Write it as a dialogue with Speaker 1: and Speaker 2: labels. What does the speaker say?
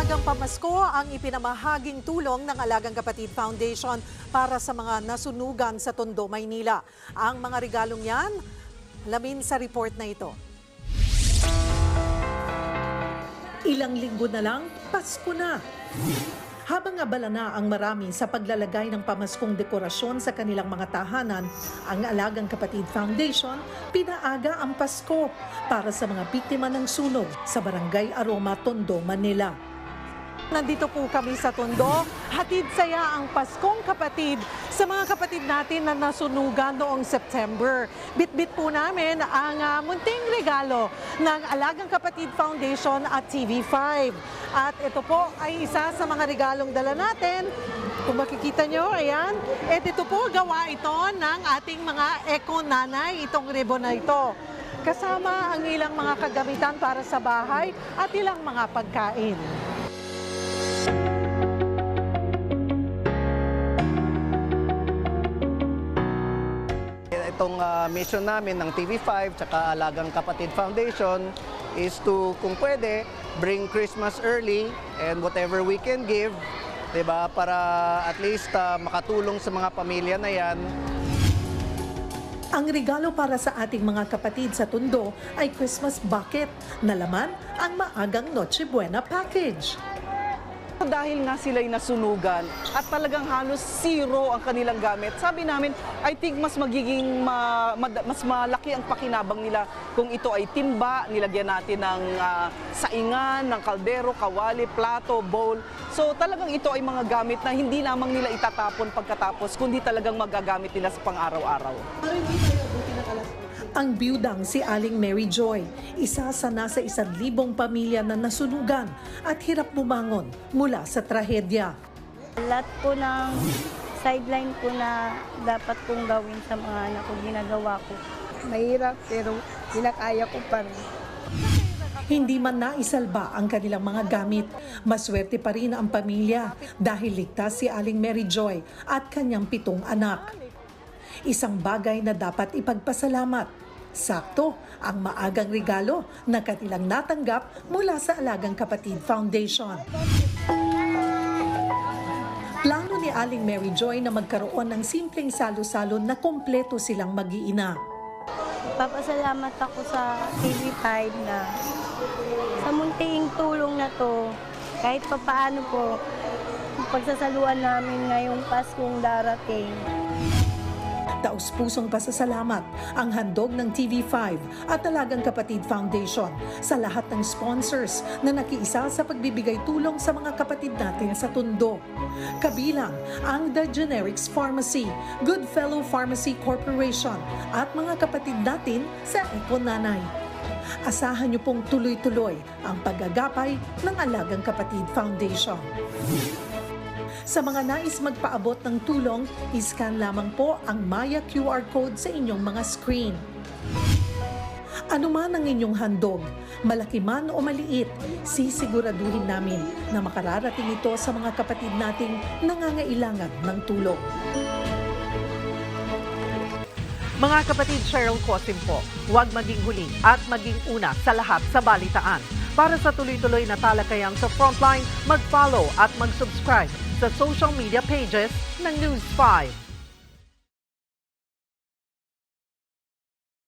Speaker 1: Maagang pamasko ang ipinamahaging tulong ng Alagang Kapatid Foundation para sa mga nasunugan sa Tondo, Maynila. Ang mga regalong yan, alamin sa report na ito. Ilang linggo na lang, Pasko na. Habang abala na ang marami sa paglalagay ng pamaskong dekorasyon sa kanilang mga tahanan, ang Alagang Kapatid Foundation pinaaga ang Pasko para sa mga biktima ng sunog sa Barangay Aroma, Tondo, Manila. Nandito po kami sa Tondo, hatid saya ang Paskong Kapatid sa mga kapatid natin na nasunugan noong September. Bit-bit po namin ang munting regalo ng Alagang Kapatid Foundation at TV5. At ito po ay isa sa mga regalong dala natin. Kung makikita nyo, ayan, dito po gawa ito ng ating mga eco-nanay, itong ribbon na ito. Kasama ang ilang mga kagamitan para sa bahay at ilang mga pagkain.
Speaker 2: Itong mission namin ng TV5 tsaka Alagang Kapatid Foundation is to, kung pwede, bring Christmas early and whatever we can give, diba, para at least makatulong sa mga pamilya na yan.
Speaker 1: Ang regalo para sa ating mga kapatid sa Tondo ay Christmas bucket na laman ang maagang Noche Buena package.
Speaker 3: Dahil nga sila'y nasunugan at talagang halos zero ang kanilang gamit, sabi namin, I think mas magiging mas malaki ang pakinabang nila kung ito ay timba, nilagyan natin ng saingan, ng kaldero, kawali, plato, bowl. So talagang ito ay mga gamit na hindi lamang nila itatapon pagkatapos, kundi talagang magagamit nila sa pang-araw-araw.
Speaker 1: Ang biyudang si Aling Mary Joy, isa sa nasa 1,000 pamilya na nasunugan at hirap bumangon mula sa trahedya.
Speaker 4: Lahat po ng sideline po na dapat kong gawin sa mga anak ko, ginagawa ko.
Speaker 5: Mahirap pero kinakaya ko pa rin.
Speaker 1: Hindi man naisalba ang kanilang mga gamit, maswerte pa rin ang pamilya dahil ligtas si Aling Mary Joy at kanyang 7 anak. Isang bagay na dapat ipagpasalamat. Sakto ang maagang regalo na kanilang natanggap mula sa Alagang Kapatid Foundation. Plano ni Aling Mary Joy na magkaroon ng simpleng salo-salo na kompleto silang mag-iina.
Speaker 4: Papasalamat ako sa TV5 na sa munting tulong na to, kahit papaano po, pagsasaluan namin ngayong Paskong darating.
Speaker 1: Taus-pusong pasasalamat ang handog ng TV5 at Alagang Kapatid Foundation sa lahat ng sponsors na nakiisa sa pagbibigay tulong sa mga kapatid natin sa Tondo. Kabilang ang The Generics Pharmacy, Goodfellow Pharmacy Corporation at mga kapatid natin sa Eco Nanay. Asahan niyo pong tuloy-tuloy ang paggagapay ng Alagang Kapatid Foundation. Sa mga nais magpaabot ng tulong, iscan lamang po ang Maya QR code sa inyong mga screen. Ano man ang inyong handog, malaki man o maliit, sisiguraduhin namin na makararating ito sa mga kapatid nating nangangailangan ng tulong. Mga kapatid, Cheryl Cosim po, huwag maging huli at maging una sa lahat sa balitaan. Para sa tuloy-tuloy na talakayang sa Frontline, mag-follow at mag-subscribe sa social media pages ng News 5.